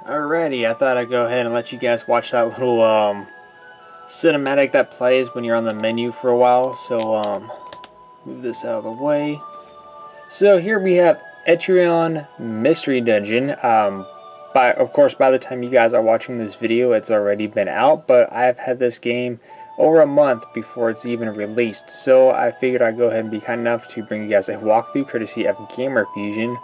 Alrighty, I thought I'd go ahead and let you guys watch that little cinematic that plays when you're on the menu for a while. So move this out of the way. So here we have Etrian Mystery Dungeon. Of course, by the time you guys are watching this video, it's already been out, but I've had this game over a month before it's even released. So I figured I'd go ahead and be kind enough to bring you guys a walkthrough courtesy of Gamerfuzion.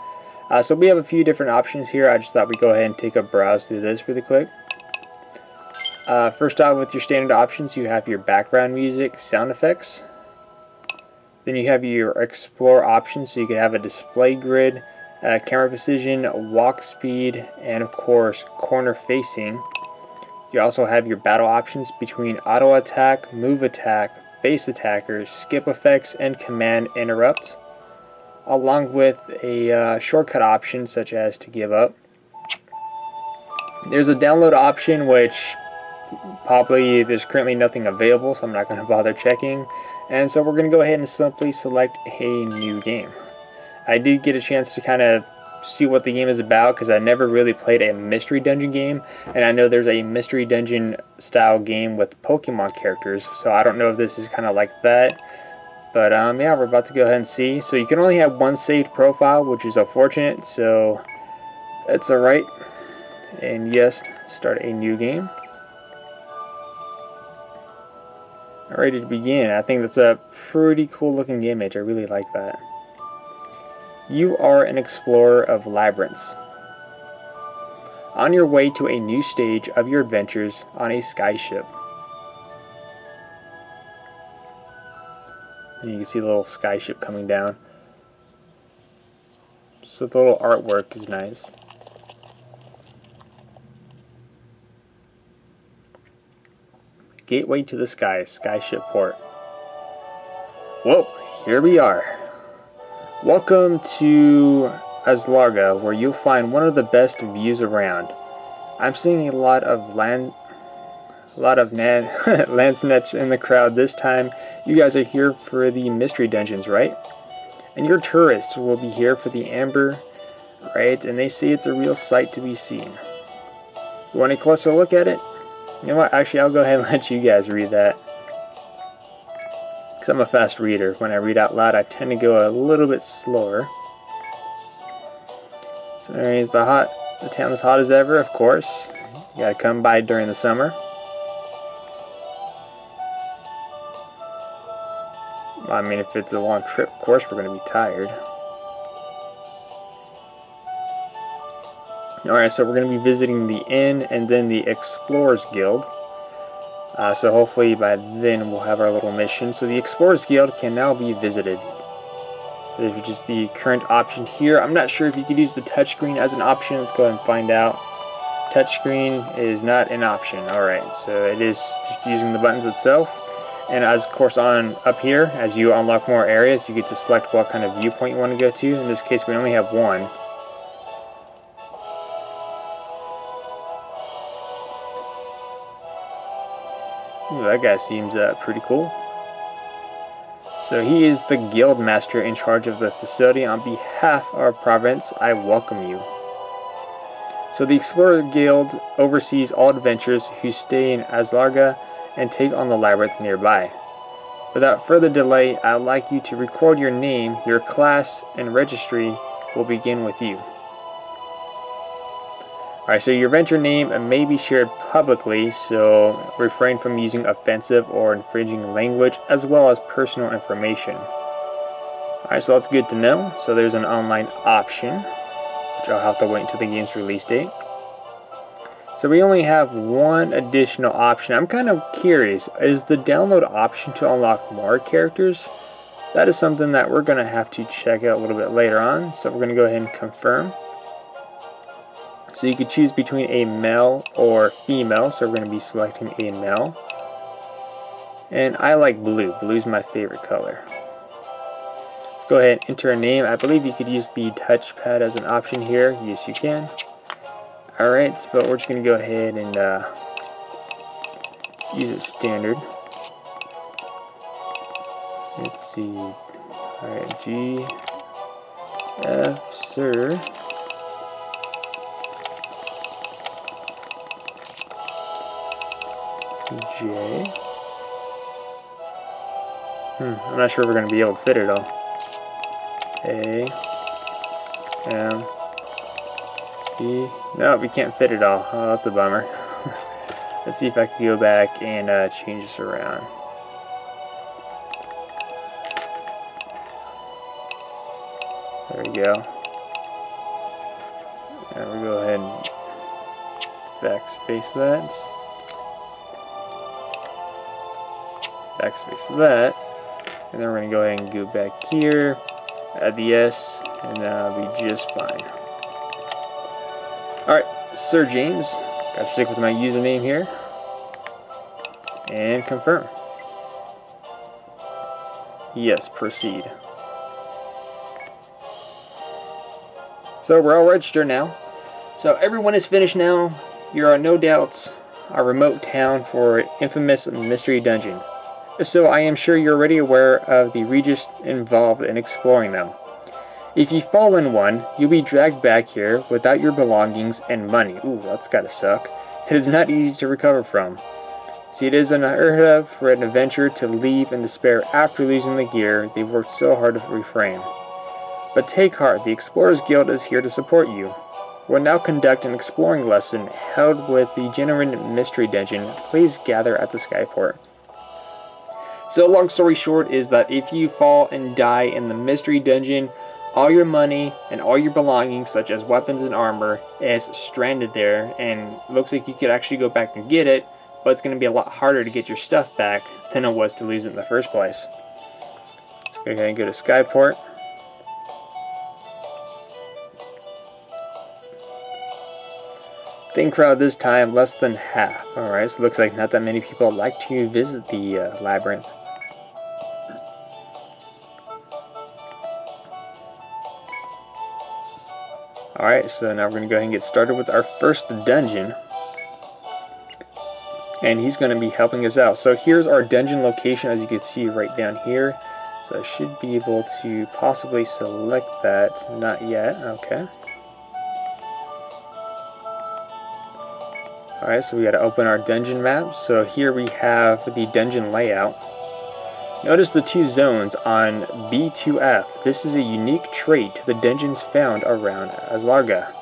So we have a few different options here. I just thought we'd go ahead and take a browse through this really quick. First off, with your standard options, you have your background music, sound effects. Then you have your explore options, so you can have a display grid, camera precision, walk speed, and of course corner facing. You also have your battle options between auto attack, move attack, face attackers, skip effects, and command interrupt, along with a shortcut option such as to give up. There's a download option, which probably there's currently nothing available, so I'm not going to bother checking. And so we're going to go ahead and simply select a new game. I did get a chance to kind of see what the game is about because I never really played a Mystery Dungeon game, and I know there's a Mystery Dungeon style game with Pokemon characters, so I don't know if this is kind of like that. But yeah, we're about to go ahead and see. So you can only have one saved profile, which is unfortunate, so that's alright. And yes, start a new game. Alrighty, to begin. I think that's a pretty cool looking image. I really like that. You are an explorer of labyrinths, on your way to a new stage of your adventures on a skyship. And you can see the little skyship coming down. So the little artwork is nice. Gateway to the sky, skyship port. Whoa, here we are. Welcome to Aslarga, where you'll find one of the best views around. I'm seeing a lot of Landsknecht in the crowd this time. You guys are here for the mystery dungeons, right? And your tourists will be here for the amber, right? And they say it's a real sight to be seen. You want a closer look at it? You know what? Actually, I'll go ahead and let you guys read that. Because I'm a fast reader. When I read out loud, I tend to go a little bit slower. So anyways, the town is hot as ever, of course. You gotta come by during the summer. I mean, if it's a long trip, of course we're going to be tired. Alright, so we're going to be visiting the inn and then the Explorers Guild. So hopefully by then we'll have our little mission. So the Explorers Guild can now be visited, which is the current option here. I'm not sure if you could use the touchscreen as an option. Let's go ahead and find out. Touchscreen is not an option. Alright, so it is just using the buttons itself. And as of course up here, as you unlock more areas, you get to select what kind of viewpoint you want to go to. In this case, we only have one. Ooh, that guy seems pretty cool. So he is the guild master in charge of the facility. On behalf of our province, I welcome you. So the Explorer Guild oversees all adventurers who stay in Aslarga and take on the labyrinth nearby. Without further delay, I'd like you to record your name, your class, and registry will begin with you. Alright, so your adventure name may be shared publicly, so refrain from using offensive or infringing language, as well as personal information. Alright, so that's good to know. So there's an online option, which I'll have to wait until the game's release date. So we only have one additional option. I'm kind of curious, is the download option to unlock more characters? That is something that we're going to have to check out a little bit later on. So we're going to go ahead and confirm. So you could choose between a male or female. So we're going to be selecting a male. And I like blue. Blue is my favorite color. Let's go ahead and enter a name. I believe you could use the touchpad as an option here. Yes, you can. Alright, but we're just going to go ahead and use it standard. Let's see. Alright, G, F, sir. I'm not sure if we're going to be able to fit it all. A, M, B. No, we can't fit it all. Oh, that's a bummer. Let's see if I can go back and change this around. There we go. And we'll go ahead and backspace that. Backspace that. And then we're going to go ahead and go back here, add the S, and that'll be just fine. Alright, Sir James. Gotta stick with my username here. And confirm. Yes, proceed. So we're all registered now. So everyone is finished now. You are no doubt our remote town for infamous Mystery Dungeon. If so, I am sure you're already aware of the Regis involved in exploring them. If you fall in one, you'll be dragged back here without your belongings and money. Ooh, that's gotta suck. It is not easy to recover from. See, it is unheard of for an adventurer to leave in despair after losing the gear they've worked so hard to reframe. But take heart, the Explorers Guild is here to support you. We'll now conduct an exploring lesson held with the Etrian Mystery Dungeon. Please gather at the Skyport. So long story short is that if you fall and die in the Mystery Dungeon, all your money and all your belongings such as weapons and armor is stranded there, and looks like you could actually go back and get it, but it's going to be a lot harder to get your stuff back than it was to lose it in the first place. Let's go ahead and go to Skyport. Thin crowd this time, less than half. Alright, so it looks like not that many people like to visit the Labyrinth. Alright, so now we're going to go ahead and get started with our first dungeon. And he's going to be helping us out. So here's our dungeon location, as you can see right down here. So I should be able to possibly select that. Not yet. Okay. Alright, so we got to open our dungeon map. So here we have the dungeon layout. Notice the two zones on B2F. This is a unique trait to the dungeons found around Aslarga.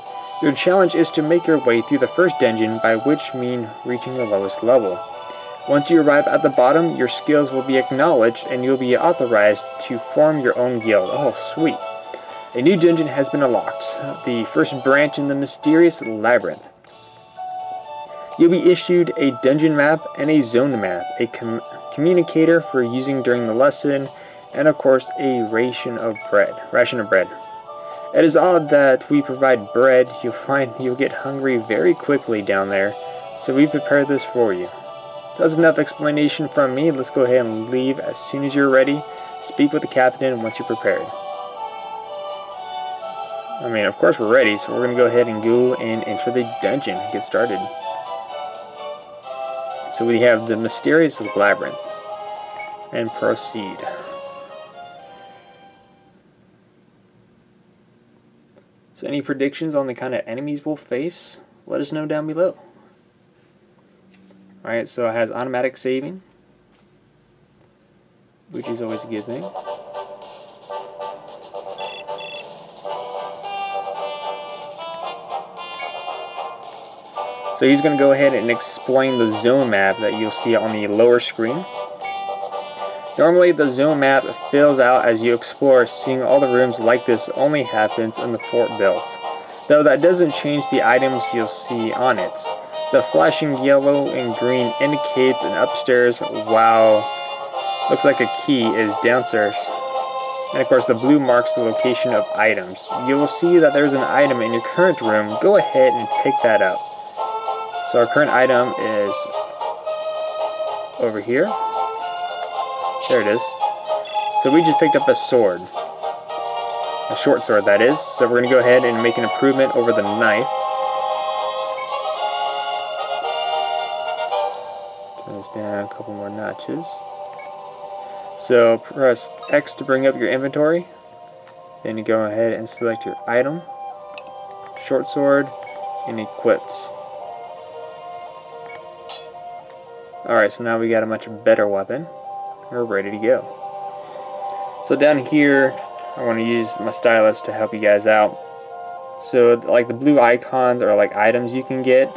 Your challenge is to make your way through the first dungeon, by which mean reaching the lowest level. Once you arrive at the bottom, your skills will be acknowledged and you'll be authorized to form your own guild. Oh, sweet. A new dungeon has been unlocked, the first branch in the mysterious Labyrinth. You'll be issued a dungeon map and a zone map, a communicator for using during the lesson, and of course a ration of bread. It is odd that we provide bread. You'll find you'll get hungry very quickly down there, so we prepared this for you. That's enough explanation from me. Let's go ahead and leave as soon as you're ready. Speak with the captain once you're prepared. I mean, of course we're ready, so we're going to go ahead and go and enter the dungeon and get started. So we have the mysterious Labyrinth, and proceed. So any predictions on the kind of enemies we'll face? Let us know down below. Alright, so it has automatic saving, which is always a good thing. So he's going to go ahead and explain the zone map that you'll see on the lower screen. Normally the zone map fills out as you explore. Seeing all the rooms like this only happens in the fort built, though that doesn't change the items you'll see on it. The flashing yellow and green indicates an upstairs, while looks like a key is downstairs. And of course the blue marks the location of items. You will see that there's an item in your current room. Go ahead and pick that up. So our current item is over here. There it is. So we just picked up a sword. A short sword, that is. So we're going to go ahead and make an improvement over the knife. Turn this down a couple more notches. So press X to bring up your inventory. Then you go ahead and select your item. Short sword and equipped. Alright, so now we got a much better weapon. We're ready to go. So down here, I want to use my stylus to help you guys out. So like the blue icons are like items you can get,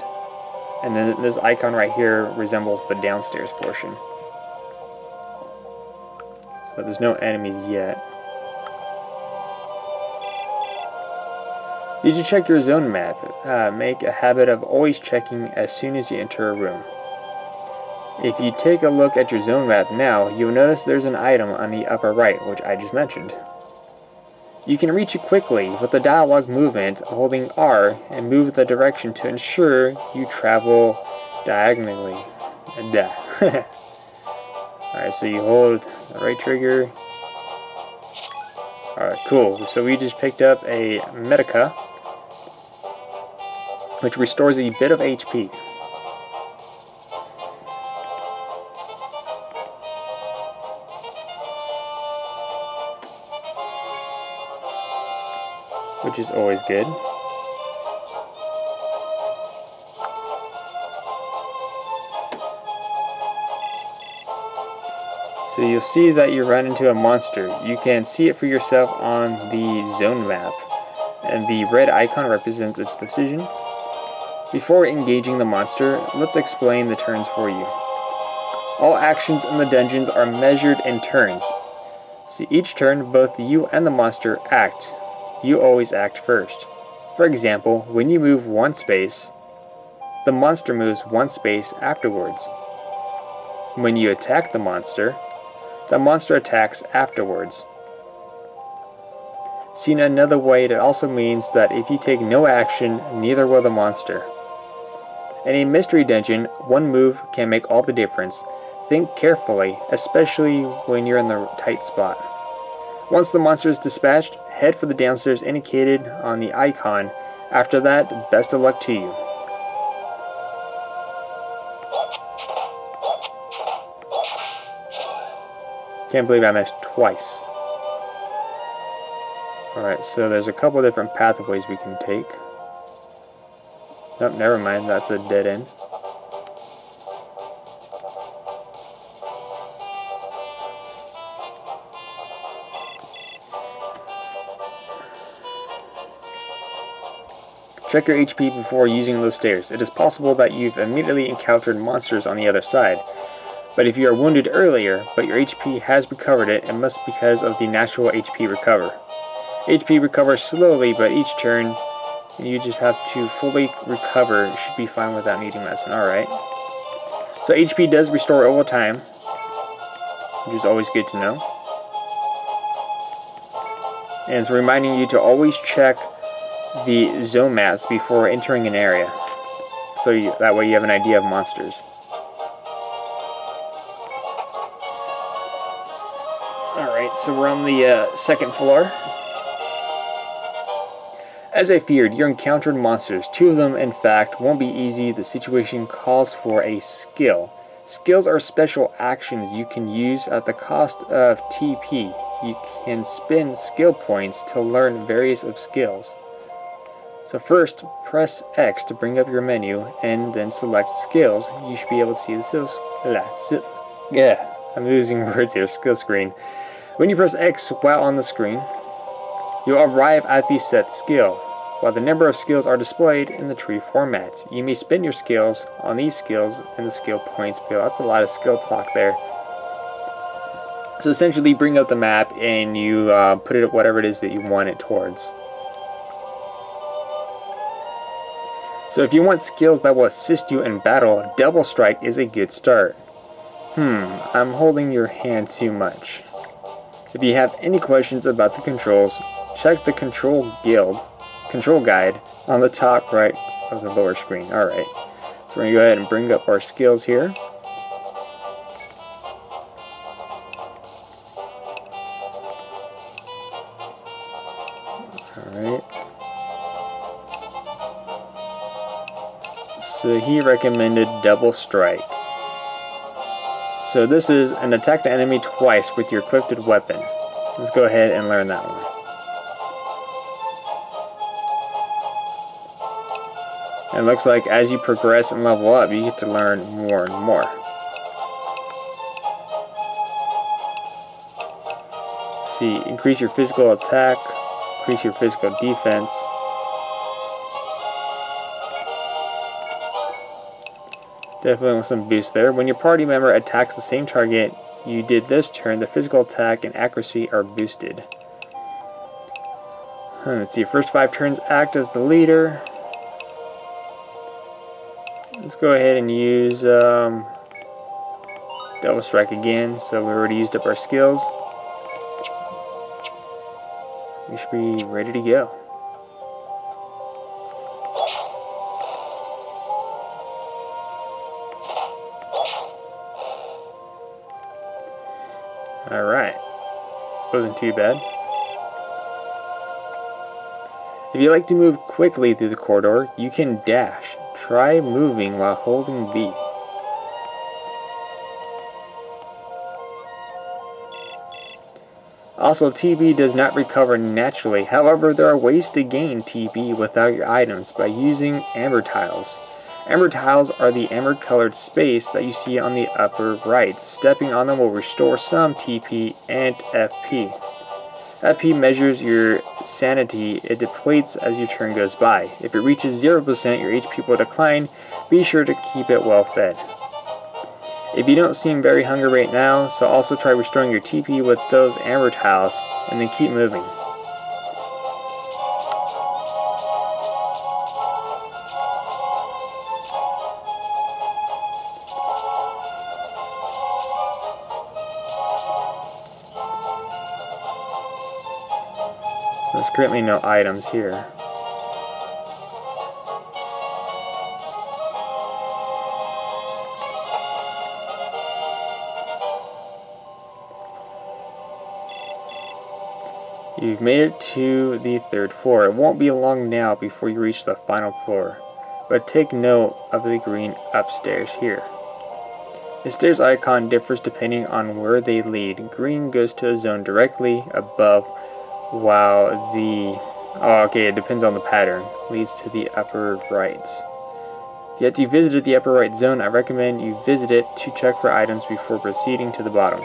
and then this icon right here resembles the downstairs portion. So there's no enemies yet. Did you check your zone map? Make a habit of always checking as soon as you enter a room. If you take a look at your zone map now, you'll notice there's an item on the upper right, which I just mentioned. You can reach it quickly with the dialogue movement, holding R and move the direction to ensure you travel diagonally. Alright, so you hold the right trigger. Alright, cool. So we just picked up a Medica, which restores a bit of HP. Which is always good. So you'll see that you run into a monster. You can see it for yourself on the zone map, and the red icon represents its decision. Before engaging the monster, let's explain the turns for you. All actions in the dungeons are measured in turns. So each turn, both you and the monster act. You always act first. For example, when you move one space, the monster moves one space afterwards. When you attack the monster attacks afterwards. Seen another way, it also means that if you take no action, neither will the monster. In a mystery dungeon, one move can make all the difference. Think carefully, especially when you're in the tight spot. Once the monster is dispatched, head for the downstairs indicated on the icon. After that, best of luck to you. Can't believe I missed twice. Alright, so there's a couple different pathways we can take. Nope, never mind, that's a dead end. Check your HP before using those stairs. It is possible that you've immediately encountered monsters on the other side. But if you are wounded earlier, but your HP has recovered it must be because of the natural HP recover. HP recovers slowly, but each turn you just have to fully recover. It should be fine without needing medicine. Alright. So HP does restore over time, which is always good to know. And it's reminding you to always check the zone maps before entering an area, so that way you have an idea of monsters. Alright, so we're on the second floor. As I feared, you encountered monsters. 2 of them, in fact, won't be easy. The situation calls for a skill. Skills are special actions you can use at the cost of TP. You can spend skill points to learn various of skills. So first, press X to bring up your menu, and then select skills. You should be able to see the skills. Yeah, I'm losing words here. Skill screen. When you press X while on the screen, you'll arrive at the set skill, while the number of skills are displayed in the tree format. You may spend your skills on these skills in the skill points below. That's a lot of skill talk there. So essentially, bring up the map and you put it at whatever it is that you want it towards. So if you want skills that will assist you in battle, Double Strike is a good start. I'm holding your hand too much. If you have any questions about the controls, check the control guide on the top right of the lower screen. Alright, so we're going to go ahead and bring up our skills here. Alright. So he recommended Double Strike. So this is an attack the enemy twice with your equipped weapon. Let's go ahead and learn that one. And it looks like as you progress and level up, you get to learn more and more. see, increase your physical attack, increase your physical defense. Definitely want some boost there. When your party member attacks the same target you did this turn, the physical attack and accuracy are boosted. Let's see, first 5 turns act as the leader. Let's go ahead and use Double Strike again, so we already used up our skills. We should be ready to go. Alright, wasn't too bad. If you like to move quickly through the corridor, you can dash. Try moving while holding B. Also, TB does not recover naturally. However, there are ways to gain TB without your items by using amber tiles. Amber tiles are the amber colored space that you see on the upper right. Stepping on them will restore some TP and FP. FP measures your sanity. It depletes as your turn goes by. If it reaches 0%, your HP will decline. Be sure to keep it well fed. If you don't seem very hungry right now, so also try restoring your TP with those amber tiles, and then keep moving. There's currently no items here. You've made it to the 3rd floor. It won't be long now before you reach the final floor, but take note of the green upstairs here. The stairs icon differs depending on where they lead. Green goes to a zone directly above, while it depends on the pattern, leads to the upper right. Yet you visited the upper right zone, I recommend you visit it to check for items before proceeding to the bottom.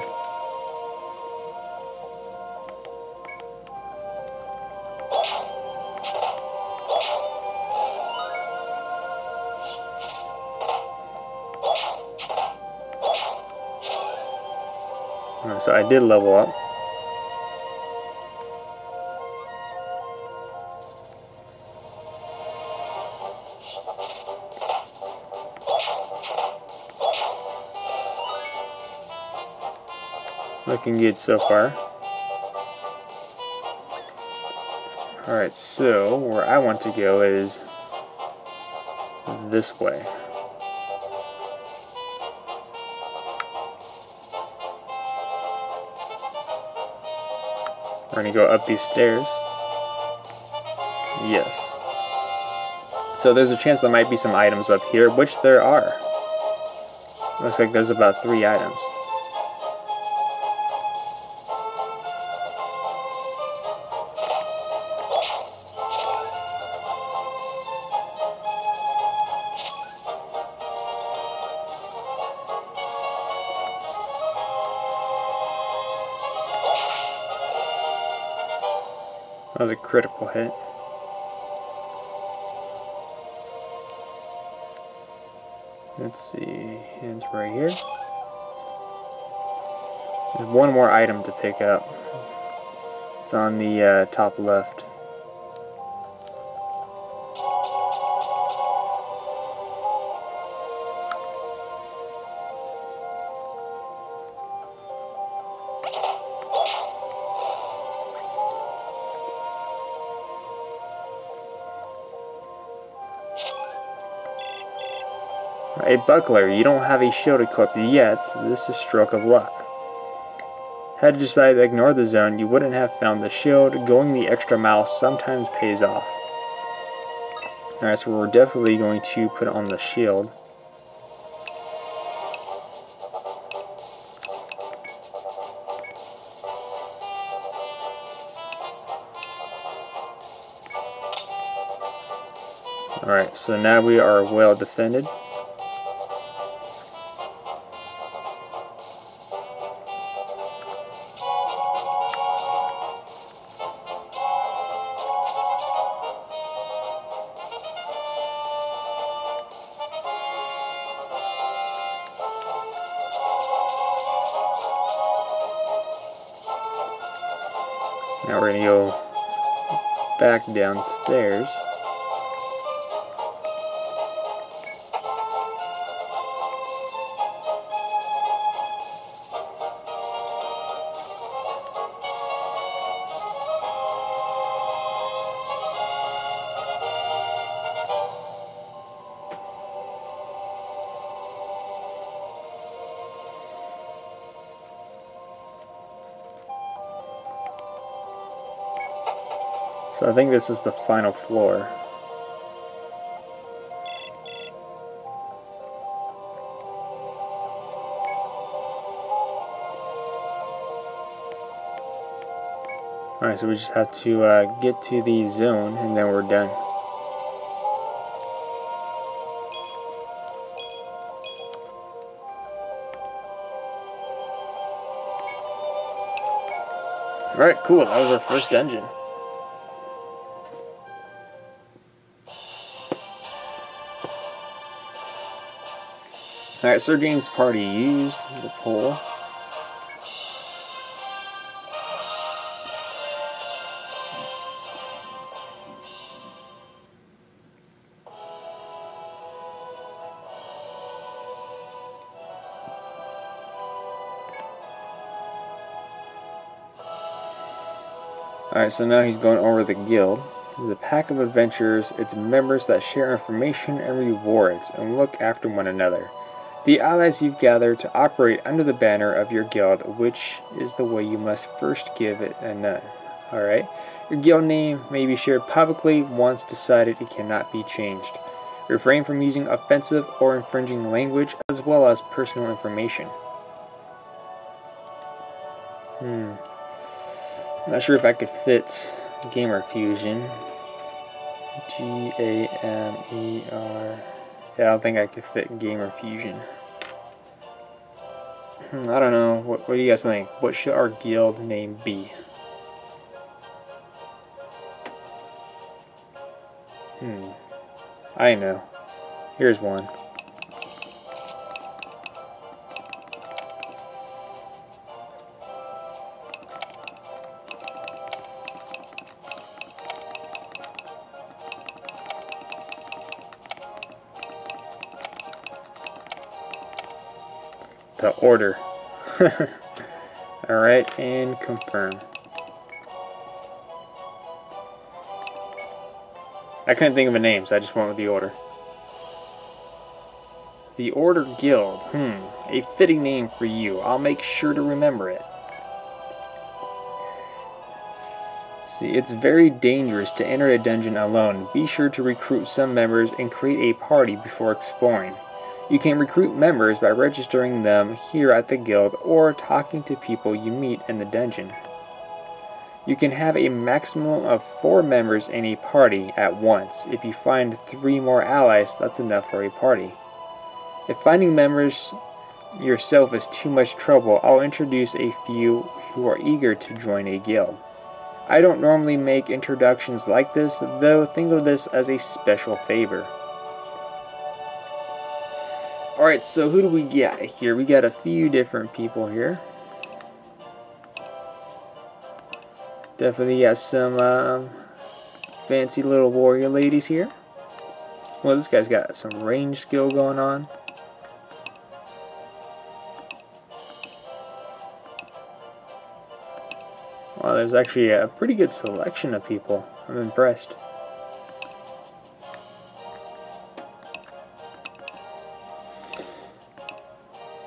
So I did level up. Looking good so far. Alright, so where I want to go is this way. We're going to go up these stairs. Yes. So there's a chance there might be some items up here, which there are. Looks like there's about 3 items. That was a critical hit. Let's see, it's right here. There's one more item to pick up. It's on the top left. A buckler. You don't have a shield equipped yet, so this is stroke of luck. Had you decided to ignore the zone, you wouldn't have found the shield. Going the extra mile sometimes pays off. Alright, so we're definitely going to put on the shield. Alright, so now we are well defended. we're gonna go back downstairs. So I think this is the final floor. Alright, so we just have to get to the zone and then we're done. Alright, cool. That was our first dungeon. Alright, Sir James' party used the pole. Alright, so now he's going over the guild. It's a pack of adventurers, its members that share information and rewards and look after one another. The allies you've gathered to operate under the banner of your guild, which is the way you must first give it a name. Alright, your guild name may be shared publicly once decided it cannot be changed. Refrain from using offensive or infringing language as well as personal information. I'm not sure if I could fit Gamerfuzion. G-A-M-E-R. Yeah, I don't think I could fit Gamerfuzion. I don't know. What do you guys think? What should our guild name be? I know. Here's one. The Order. Alright, and confirm. I couldn't think of a name, so I just went with the Order. The Order Guild. A fitting name for you. I'll make sure to remember it. See, it's very dangerous to enter a dungeon alone. Be sure to recruit some members and create a party before exploring. You can recruit members by registering them here at the guild or talking to people you meet in the dungeon. You can have a maximum of 4 members in a party at once. If you find 3 more allies, that's enough for a party. If finding members yourself is too much trouble, I'll introduce a few who are eager to join a guild. I don't normally make introductions like this, though think of this as a special favor. Alright, so who do we get here? We got a few different people here. Definitely got some fancy little warrior ladies here. Well, this guy's got some range skill going on. Wow, there's actually a pretty good selection of people. I'm impressed.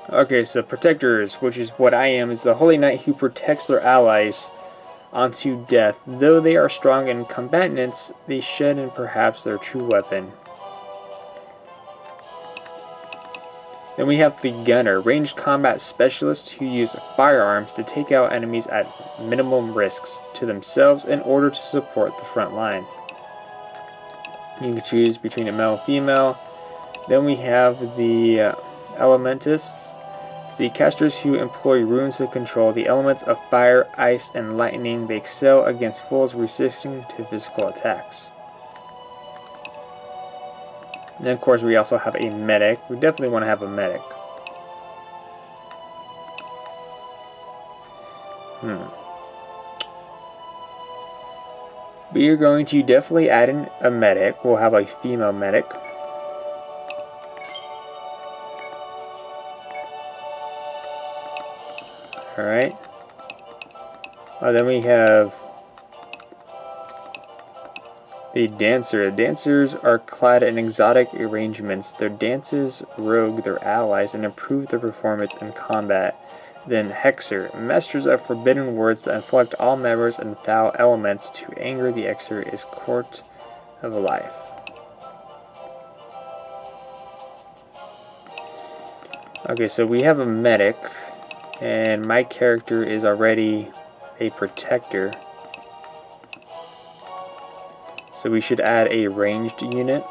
Okay, so protectors, which is what I am, is the holy knight who protects their allies unto death. Though they are strong and combatants, they shed and perhaps their true weapon. Then we have the gunner, ranged combat specialists who use firearms to take out enemies at minimum risks to themselves in order to support the front line. You can choose between a male and female. Then we have the elementists, the casters who employ runes to control the elements of fire, ice, and lightning. They excel against foes resisting to physical attacks. And then of course we also have a medic. We definitely want to have a medic. We are going to definitely add in a medic. We'll have a female medic. Alright. Then we have the dancer. Dancers are clad in exotic arrangements. Their dances rogue their allies and improve their performance in combat. Then Hexer. Masters of forbidden words that inflict all members and foul elements. To anger the Hexer is court of life. Okay, so we have a medic, and my character is already a protector. So we should add a ranged unit.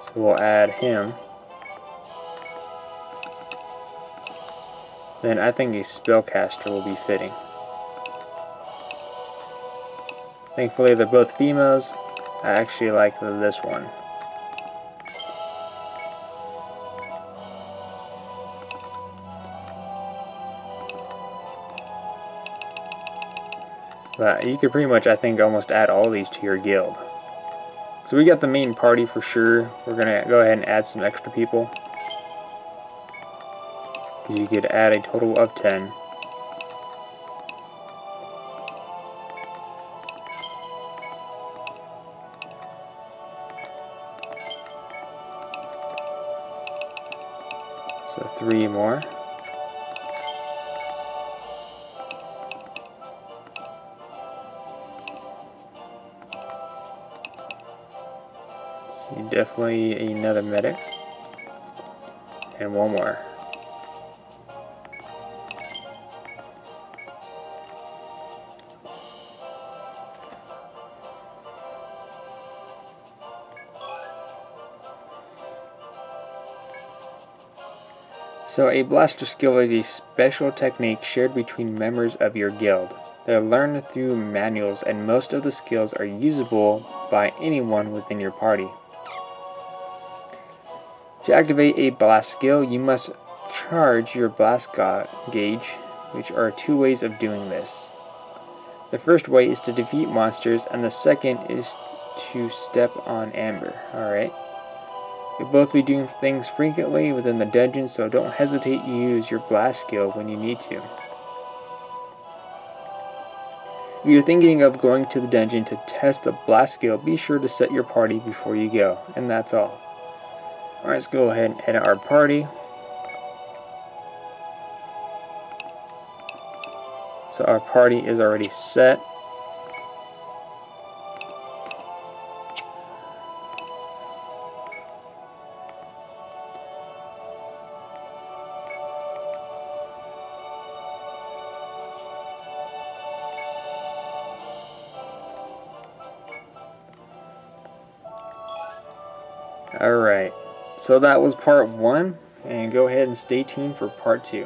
So we'll add him. Then I think a spellcaster will be fitting. Thankfully they're both females. I actually like this one. But you could pretty much, I think, almost add all these to your guild. So we got the main party for sure. We're going to go ahead and add some extra people. You could add a total of 10. So 3 more. So definitely another medic. And 1 more. So a blaster skill is a special technique shared between members of your guild. They're learned through manuals, and most of the skills are usable by anyone within your party. To activate a blast skill, you must charge your blast gauge, which are 2 ways of doing this. The first way is to defeat monsters, and the second is to step on amber. Alright. You'll both be doing things frequently within the dungeon, so don't hesitate to use your blast skill when you need to. If you're thinking of going to the dungeon to test the blast skill, be sure to set your party before you go, and that's all. Alright, let's go ahead and edit our party. So our party is already set. Alright, so that was part 1, and go ahead and stay tuned for part 2.